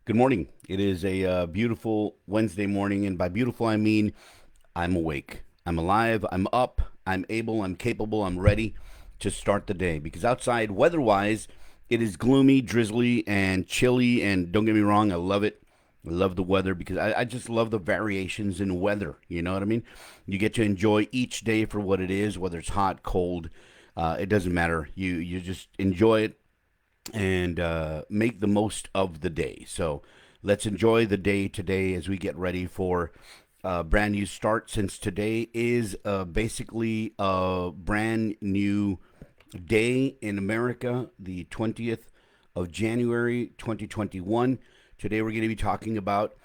Good morning. It is a beautiful Wednesday morning, and by beautiful, I mean I'm awake. I'm alive. I'm up. I'm able. I'm capable. I'm ready to start the day because outside, weather wise, it is gloomy, drizzly, and chilly. And don't get me wrong, I love it. I love the weather because I just love the variations in weather. You know what I mean? You get to enjoy each day for what it is, whether it's hot, cold. It doesn't matter. You just enjoy it and make the most of the day. So let's enjoy the day today as we get ready for a brand new start. Since today is basically a brand new day in America, the 20th of January, 2021. Today we're going to be talking about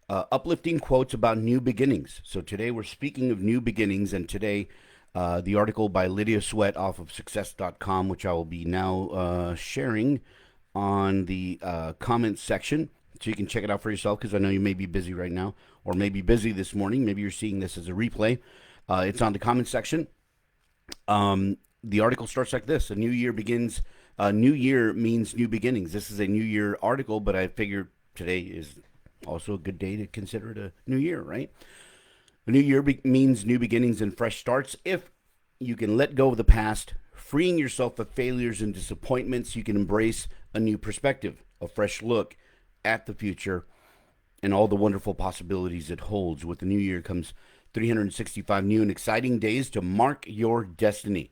uplifting quotes about new beginnings. So today we're speaking of new beginnings, and today the article by Lydia Sweat off of success.com, which I will be now sharing on the comments section. So you can check it out for yourself because I know you may be busy right now or maybe busy this morning. Maybe you're seeing this as a replay. It's on the comments section. The article starts like this: a new year begins. New year means new beginnings. This is a new year article, but I figured today is also a good day to consider it a new year, right? A new year means new beginnings and fresh starts. If you can let go of the past, freeing yourself of failures and disappointments, you can embrace a new perspective, a fresh look at the future, and all the wonderful possibilities it holds. With the new year comes 365 new and exciting days to mark your destiny.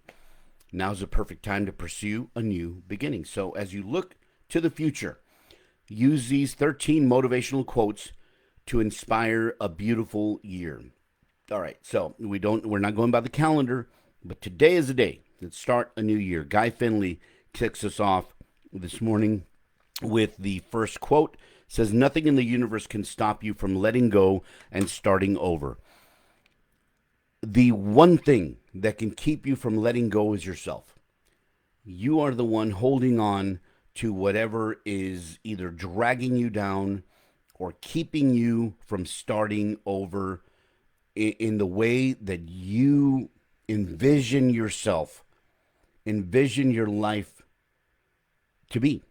Now's the perfect time to pursue a new beginning. So, as you look to the future, use these 13 motivational quotes to inspire a beautiful year. All right, so we're not going by the calendar, but today is the day. Let's start a new year. Guy Finley kicks us off this morning with the first quote. It says, "Nothing in the universe can stop you from letting go and starting over." The one thing that can keep you from letting go is yourself. You are the one holding on to whatever is either dragging you down or keeping you from starting over in the way that you envision yourself, envision your life to be.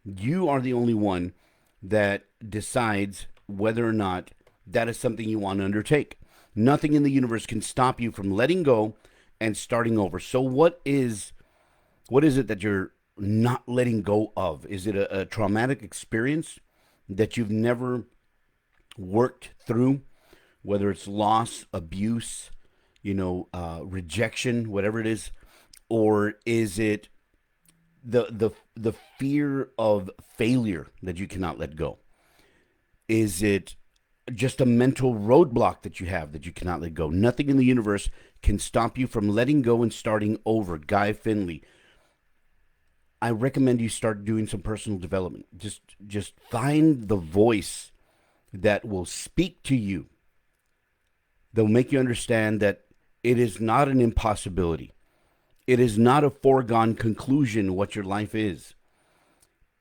You are the only one that decides whether or not that is something you want to undertake. Nothing in the universe can stop you from letting go and starting over. So what is it that you're not letting go of? Is it a traumatic experience that you've never worked through, whether it's loss, abuse, rejection, whatever it is, or is it the fear of failure that you cannot let go? Is it just a mental roadblock that you have that you cannot let go? Nothing in the universe can stop you from letting go and starting over. Guy Finley. I recommend you start doing some personal development. Just find the voice that will speak to you. They'll make you understand that it is not an impossibility. It is not a foregone conclusion what your life is.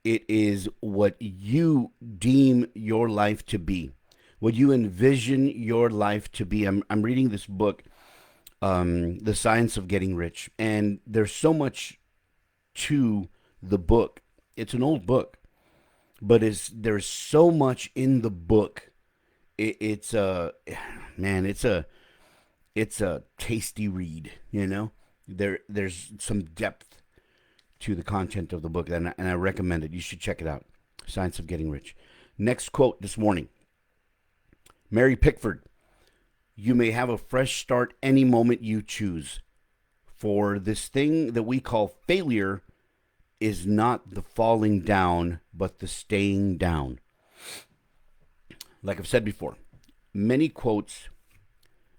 It is what you deem your life to be, what you envision your life to be. I'm reading this book, The Science of Getting Rich, and there's so much to the book. It's an old book, but there's so much in the book. It's a man. It's a tasty read. There's some depth to the content of the book, and I recommend it. You should check it out. Science of Getting Rich. Next quote this morning. Mary Pickford. "You may have a fresh start any moment you choose. For this thing that we call failure is not the falling down, but the staying down." Like I've said before, many quotes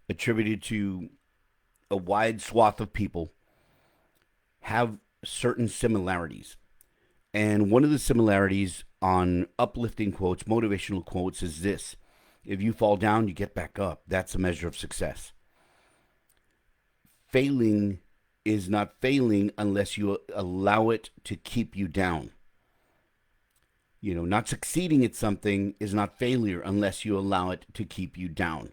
attributed to a wide swath of people have certain similarities. And one of the similarities on uplifting quotes, motivational quotes, is this: if you fall down, you get back up. That's a measure of success. Failing is not failing unless you allow it to keep you down. Not succeeding at something is not failure unless you allow it to keep you down.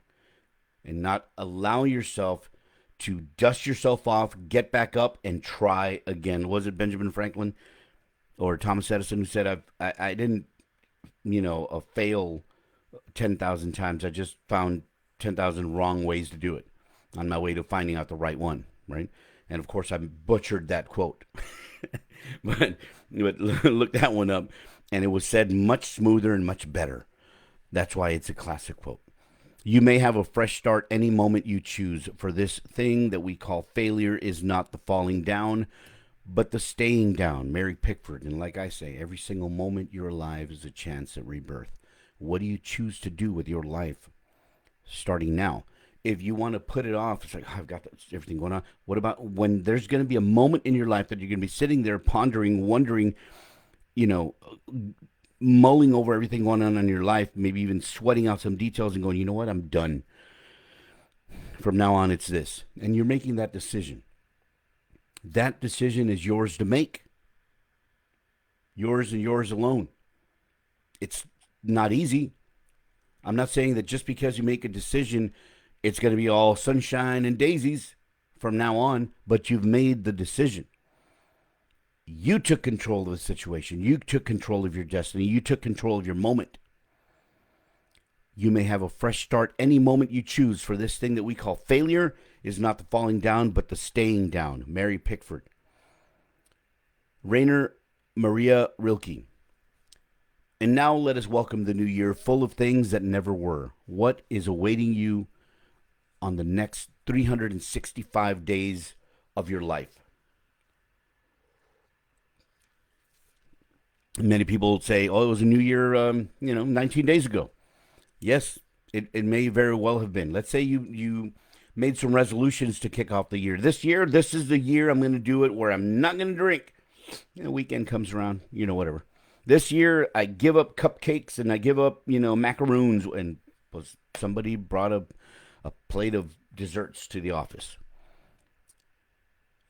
And not allow yourself to dust yourself off, get back up, and try again. Was it Benjamin Franklin or Thomas Edison who said, I didn't a fail 10,000 times. I just found 10,000 wrong ways to do it on my way to finding out the right one, right? And of course, I butchered that quote, but look that one up, and it was said much smoother and much better. That's why it's a classic quote. You may have a fresh start any moment you choose, for this thing that we call failure is not the falling down, but the staying down. Mary Pickford. And like I say, every single moment you're alive is a chance at rebirth. What do you choose to do with your life starting now? If you want to put it off, it's like, oh, I've got everything going on. What about when there's going to be a moment in your life that you're going to be sitting there pondering, wondering, you know, mulling over everything going on in your life, maybe even sweating out some details and going, you know what, I'm done. From now on, it's this. And you're making that decision. That decision is yours to make. Yours and yours alone. It's not easy. I'm not saying that just because you make a decision, it's going to be all sunshine and daisies from now on, but you've made the decision. You took control of the situation. You took control of your destiny. You took control of your moment. You may have a fresh start any moment you choose, for this thing that we call failure is not the falling down, but the staying down. Mary Pickford. Rainer Maria Rilke. And now let us welcome the new year full of things that never were. What is awaiting you on the next 365 days of your life? Many people say, oh, it was a new year, 19 days ago. Yes, it may very well have been. Let's say you made some resolutions to kick off the year. This year, this is the year I'm going to do it where I'm not going to drink. Weekend comes around, whatever. This year, I give up cupcakes and I give up, macaroons. And somebody brought a plate of desserts to the office.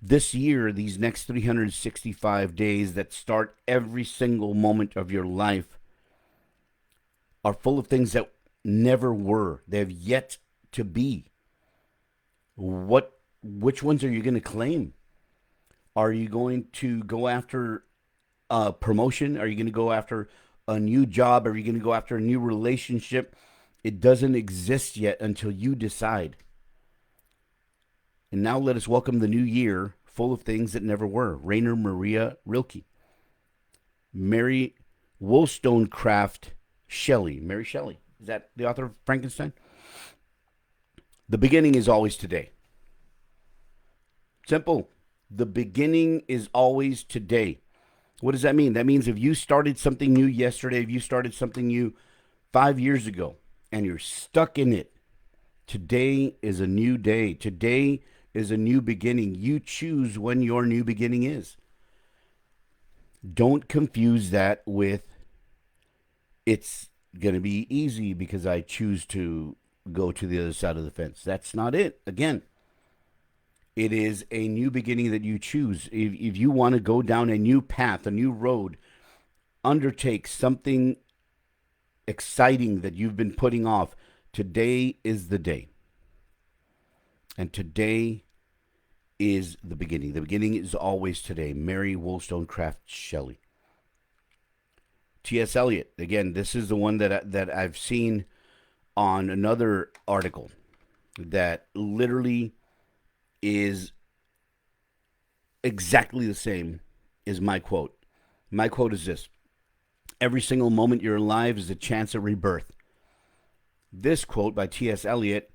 This year, these next 365 days that start every single moment of your life are full of things that never were. They have yet to be. Which ones are you going to claim? Are you going to go after a promotion? Are you going to go after a new job? Are you going to go after a new relationship? It doesn't exist yet until you decide. And now let us welcome the new year full of things that never were. Rainer Maria Rilke. Mary Wollstonecraft Shelley. Mary Shelley. Is that the author of Frankenstein? The beginning is always today. Simple. The beginning is always today. What does that mean? That means if you started something new yesterday, if you started something new 5 years ago, and you're stuck in it, today is a new day. Today is a new beginning. You choose when your new beginning is. Don't confuse that with it's going to be easy because I choose to go to the other side of the fence. That's not it. Again, it is a new beginning that you choose. If you want to go down a new path, a new road, undertake something exciting that you've been putting off, today is the day. And today is the beginning. The beginning is always today. Mary Wollstonecraft Shelley. T.S. Eliot. Again, this is the one that I've seen on another article that literally is exactly the same as my quote. My quote is this: every single moment you're alive is a chance at rebirth. This quote by T.S. Eliot,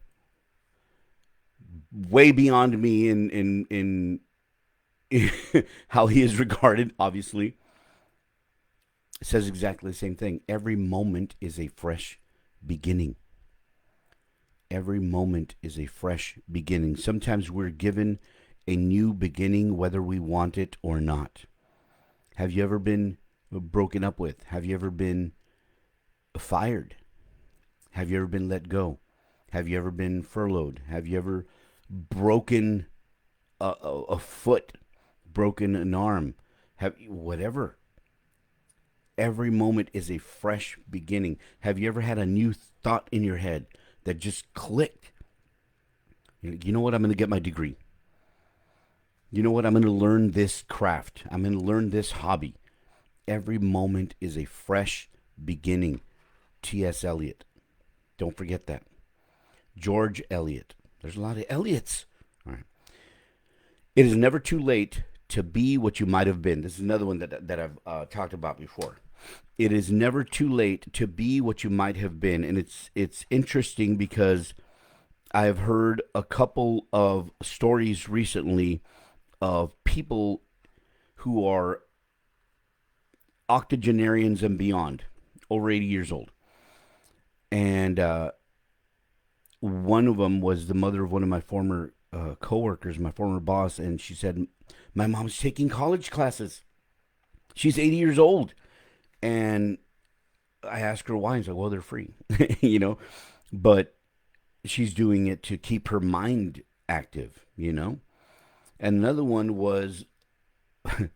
way beyond me in how he is regarded, obviously, says exactly the same thing. Every moment is a fresh beginning. Every moment is a fresh beginning. Sometimes we're given a new beginning whether we want it or not. Have you ever been broken up with? Have you ever been fired? Have you ever been let go? Have you ever been furloughed? Have you ever broken a foot, broken an arm? Whatever. Every moment is a fresh beginning. Have you ever had a new thought in your head that just clicked? You know what? I'm going to get my degree. You know what? I'm going to learn this craft. I'm going to learn this hobby. Every moment is a fresh beginning. T.S. Eliot. Don't forget that. George Eliot. There's a lot of Eliots. All right. It is never too late to be what you might have been. This is another one that I've talked about before. It is never too late to be what you might have been, and it's interesting because I've heard a couple of stories recently of people who are octogenarians and beyond, over 80 years old. And one of them was the mother of one of my former coworkers, my former boss, and she said, "My mom's taking college classes. She's 80 years old." And I asked her why. She's like, "Well, they're free," you know. But she's doing it to keep her mind active, you know. And another one was,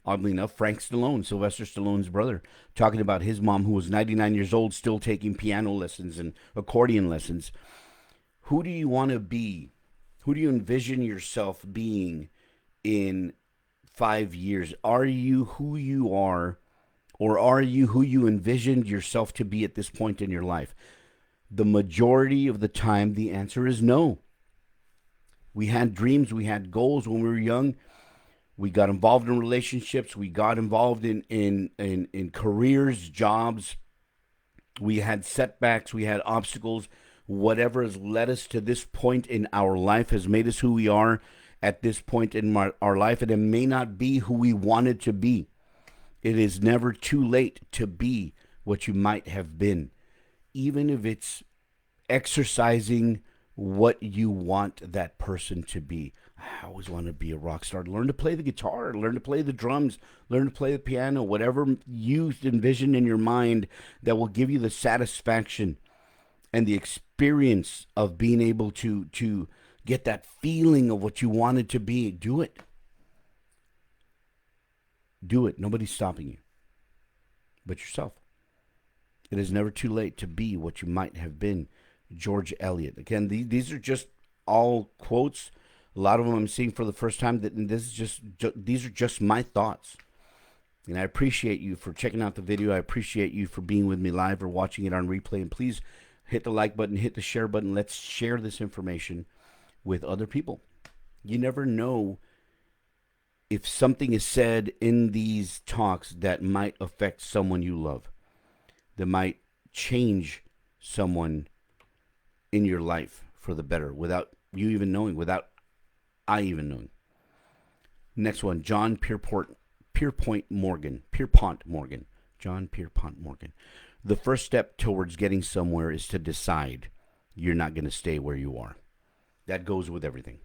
oddly enough, Frank Stallone, Sylvester Stallone's brother, talking about his mom, who was 99 years old, still taking piano lessons and accordion lessons. Who do you want to be? Who do you envision yourself being in 5 years? Are you who you are, or are you who you envisioned yourself to be at this point in your life? The majority of the time, the answer is no. We had dreams, we had goals when we were young. We got involved in relationships. We got involved in careers, jobs. We had setbacks. We had obstacles. Whatever has led us to this point in our life has made us who we are at this point in our life. And it may not be who we wanted to be. It is never too late to be what you might have been, even if it's exercising what you want that person to be. I always want to be a rock star. Learn to play the guitar, learn to play the drums, learn to play the piano, whatever you envision in your mind that will give you the satisfaction and the experience of being able to get that feeling of what you wanted to be. Do it. Do it. Nobody's stopping you but yourself. It is never too late to be what you might have been. George Eliot. Again, these are just all quotes. A lot of them I'm seeing for the first time. These are just my thoughts. And I appreciate you for checking out the video. I appreciate you for being with me live or watching it on replay. And please hit the like button, hit the share button. Let's share this information with other people. You never know if something is said in these talks that might affect someone you love, that might change someone in your life for the better without you even knowing, without I even knowing. Next one, John Pierpont Morgan. John Pierpont Morgan. The first step towards getting somewhere is to decide you're not going to stay where you are. That goes with everything.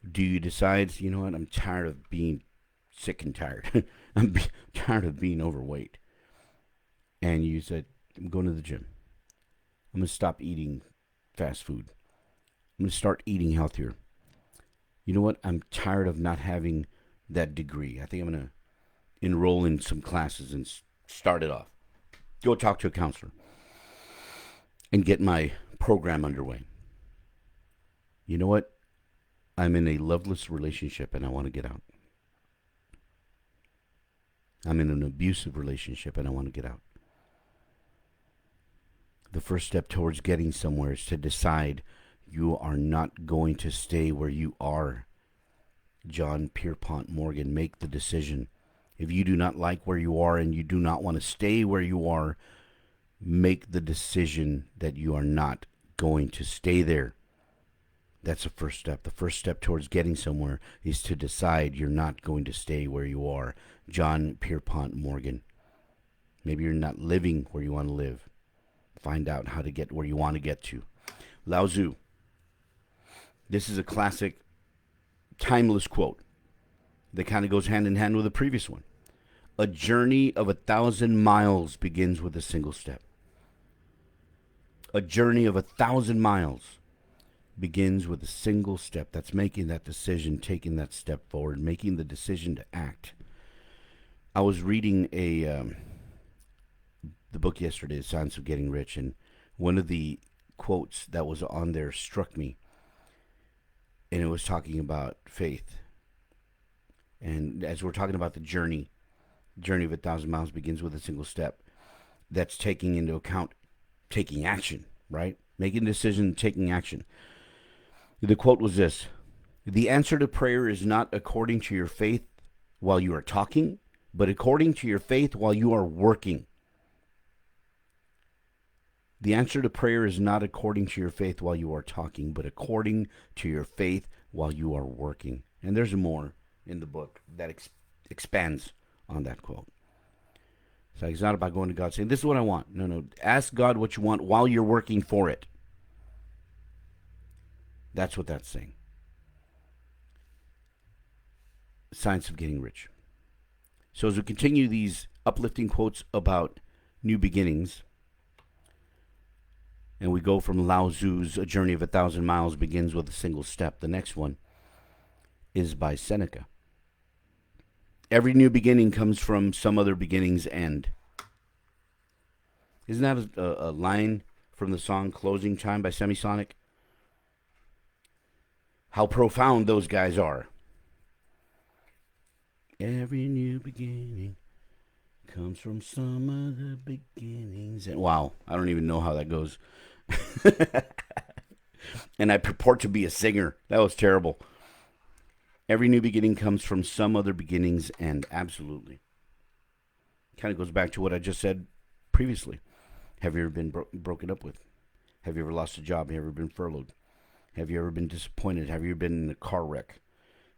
Do you decide, you know what, I'm tired of being sick and tired. I'm tired of being overweight. And you said, I'm going to the gym. I'm going to stop eating fast food. I'm going to start eating healthier. You know what? I'm tired of not having that degree. I think I'm going to enroll in some classes and start it off. Go talk to a counselor and get my program underway. You know what? I'm in a loveless relationship and I want to get out. I'm in an abusive relationship and I want to get out. The first step towards getting somewhere is to decide you are not going to stay where you are. John Pierpont Morgan, make the decision. If you do not like where you are and you do not want to stay where you are, make the decision that you are not going to stay there. That's the first step. The first step towards getting somewhere is to decide you're not going to stay where you are. John Pierpont Morgan. Maybe you're not living where you want to live. Find out how to get where you want to get to. Lao Tzu. This is a classic, timeless quote that kind of goes hand in hand with the previous one. A journey of 1,000 miles begins with a single step. A journey of 1,000 miles begins with a single step. That's making that decision, taking that step forward, making the decision to act. I was reading the book yesterday, The Science of Getting Rich, and one of the quotes that was on there struck me, and it was talking about faith. And as we're talking about the journey of 1,000 miles begins with a single step. that's taking into account taking action, right? Making a decision, taking action. The quote was this: the answer to prayer is not according to your faith while you are talking, but according to your faith while you are working. The answer to prayer is not according to your faith while you are talking, but according to your faith while you are working. And there's more in the book that expands on that quote. So it's not about going to God saying, this is what I want. No. Ask God what you want while you're working for it. That's what that's saying. Science of Getting Rich. So as we continue these uplifting quotes about new beginnings, and we go from Lao Tzu's A Journey of 1,000 Miles Begins with a Single Step. The next one is by Seneca. Every new beginning comes from some other beginning's end. Isn't that a line from the song Closing Time by Semisonic? How profound those guys are. Every new beginning comes from some other beginnings. And wow, I don't even know how that goes. And I purport to be a singer. That was terrible. Every new beginning comes from some other beginning's end. Absolutely. Kind of goes back to what I just said previously. Have you ever been broken up with? Have you ever lost a job? Have you ever been furloughed? Have you ever been disappointed? Have you ever been in a car wreck?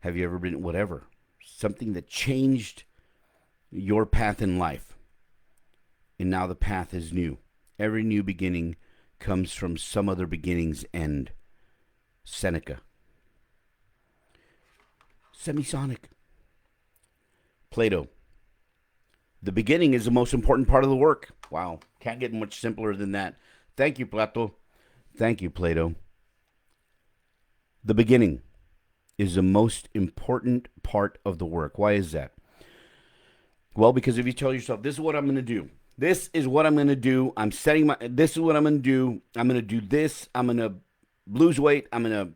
Have you ever been whatever? Something that changed your path in life. And now the path is new. Every new beginning comes from some other beginning's end. Seneca. Semisonic. Plato. The beginning is the most important part of the work. Wow. Can't get much simpler than that. Thank you, Plato. Thank you, Plato. The beginning is the most important part of the work. Why is that? Well, because if you tell yourself, this is what I'm going to do. This is what I'm going to do. This is what I'm going to do. I'm going to do this. I'm going to lose weight. I'm going to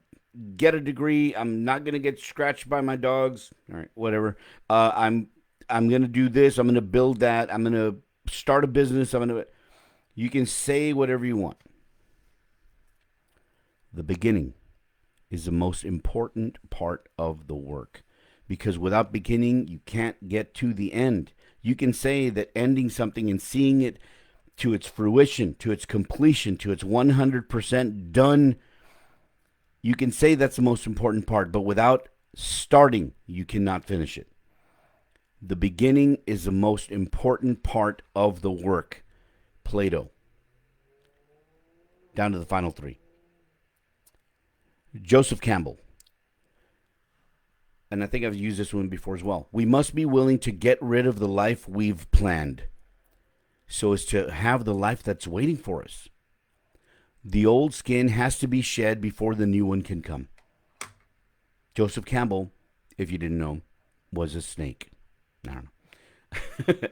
get a degree. I'm not going to get scratched by my dogs. All right, whatever. I'm going to do this. I'm going to build that. I'm going to start a business. You can say whatever you want. The beginning is the most important part of the work. Because without beginning, you can't get to the end. You can say that ending something and seeing it to its fruition, to its completion, to its 100% done, you can say that's the most important part. But without starting, you cannot finish it. The beginning is the most important part of the work. Plato. Down to the final three. Joseph Campbell. And I think I've used this one before as well. We must be willing to get rid of the life we've planned so as to have the life that's waiting for us. The old skin has to be shed before the new one can come. Joseph Campbell, if you didn't know, was a snake. I don't know.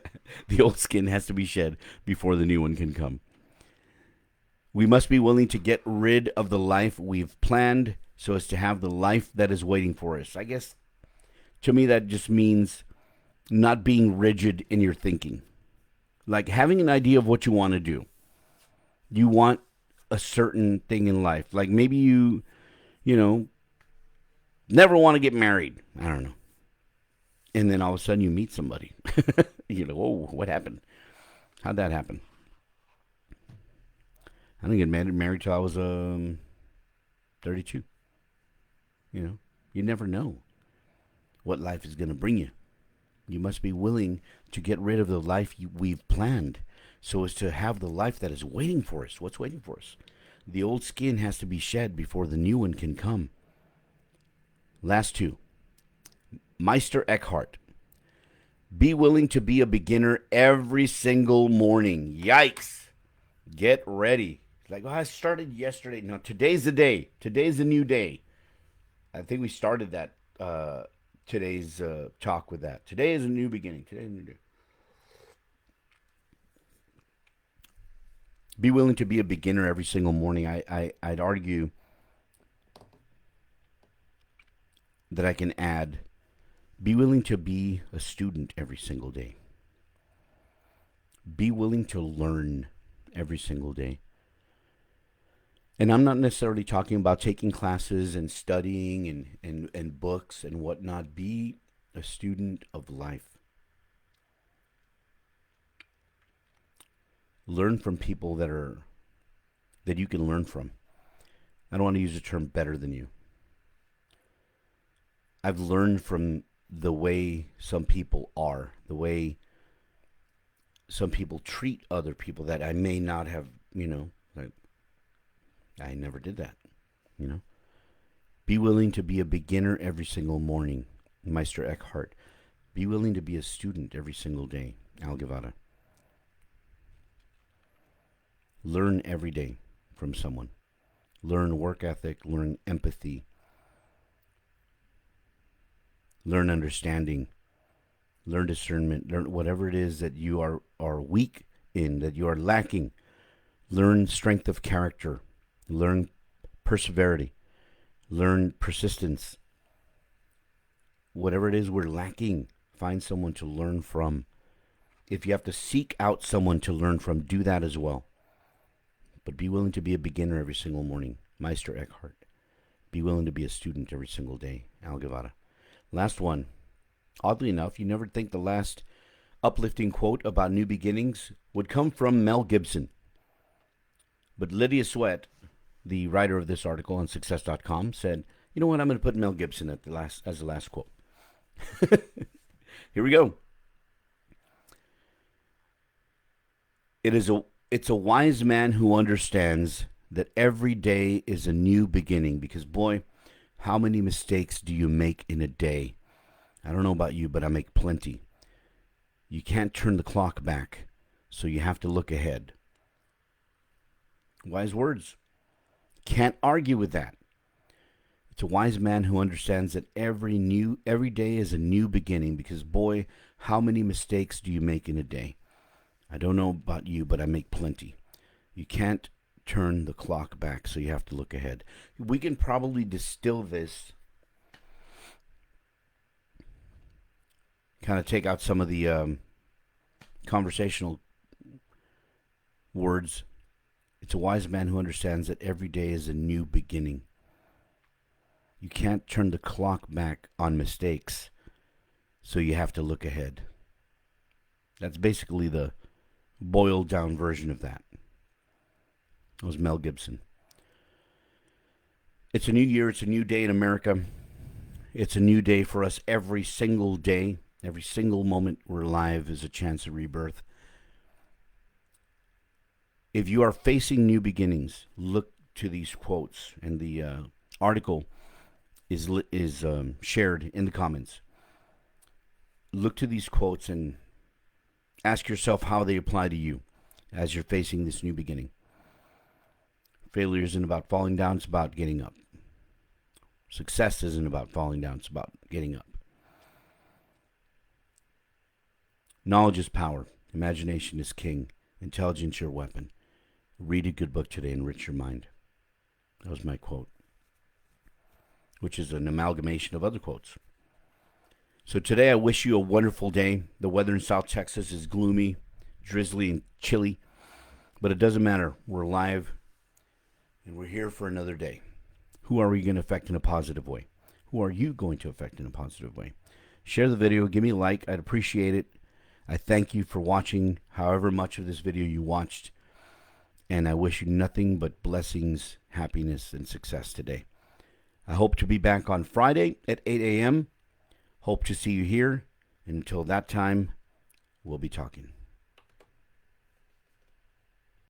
The old skin has to be shed before the new one can come. We must be willing to get rid of the life we've planned so as to have the life that is waiting for us. I guess, to me, that just means not being rigid in your thinking. Like having an idea of what you want to do. You want a certain thing in life. Like maybe you never want to get married. I don't know. And then all of a sudden you meet somebody. Whoa, what happened? How'd that happen? I didn't get married till I was 32. You never know what life is going to bring you. You must be willing to get rid of the life we've planned so as to have the life that is waiting for us. What's waiting for us? The old skin has to be shed before the new one can come. Last two. Meister Eckhart. Be willing to be a beginner every single morning. Yikes. Get ready. Like, I started yesterday. No, today's the day. Today's a new day. I think we started that today's talk with that. Today is a new beginning. Today is a new day. Be willing to be a beginner every single morning. I'd argue that I can add, be willing to be a student every single day. Be willing to learn every single day. And I'm not necessarily talking about taking classes and studying and books and whatnot. Be a student of life. Learn from people that you can learn from. I don't want to use the term better than you. I've learned from the way some people are, the way some people treat other people that I may not have, like, I never did that, you know. Be willing to be a beginner every single morning, Meister Eckhart. Be willing to be a student every single day, Al Guevara. Learn every day from someone. Learn work ethic, learn empathy, learn understanding, learn discernment, learn whatever it is that you are weak in, that you are lacking. Learn strength of character, learn perseverity, learn persistence. Whatever it is we're lacking, find someone to learn from. If you have to seek out someone to learn from, do that as well. But be willing to be a beginner every single morning, Meister Eckhart. Be willing to be a student every single day, Al Guevara. Last one. Oddly enough, you never think the last uplifting quote about new beginnings would come from Mel Gibson. But Lydia Sweat, the writer of this article on Success.com, said, you know what, I'm going to put Mel Gibson as the last quote. Here we go. It's a wise man who understands that every day is a new beginning, because, boy, how many mistakes do you make in a day? I don't know about you, but I make plenty. You can't turn the clock back, so you have to look ahead. Wise words. Can't argue with that. It's a wise man who understands that every day is a new beginning, because, boy, how many mistakes do you make in a day? I don't know about you, but I make plenty. You can't turn the clock back, so you have to look ahead. We can probably distill this, kind of take out some of the conversational words. It's a wise man who understands that every day is a new beginning. You can't turn the clock back on mistakes, so you have to look ahead. That's basically the boiled down version of that. It was Mel Gibson. It's a new year. It's a new day in America. It's a new day for us every single day. Every single moment we're alive is a chance of rebirth. If you are facing new beginnings, look to these quotes, and the article is shared in the comments. Look to these quotes and ask yourself how they apply to you as you're facing this new beginning. Failure isn't about falling down, it's about getting up. Success isn't about falling down, it's about getting up. Knowledge is power. Imagination is king. Intelligence your weapon. Read a good book today, enrich your mind. That was my quote, which is an amalgamation of other quotes. So today I wish you a wonderful day. The weather in South Texas is gloomy, drizzly, and chilly, but it doesn't matter. We're alive, and we're here for another day. Who are we going to affect in a positive way? Who are you going to affect in a positive way? Share the video. Give me a like. I'd appreciate it. I thank you for watching however much of this video you watched, and I wish you nothing but blessings, happiness, and success today. I hope to be back on Friday at 8 a.m. Hope to see you here. And until that time, we'll be talking.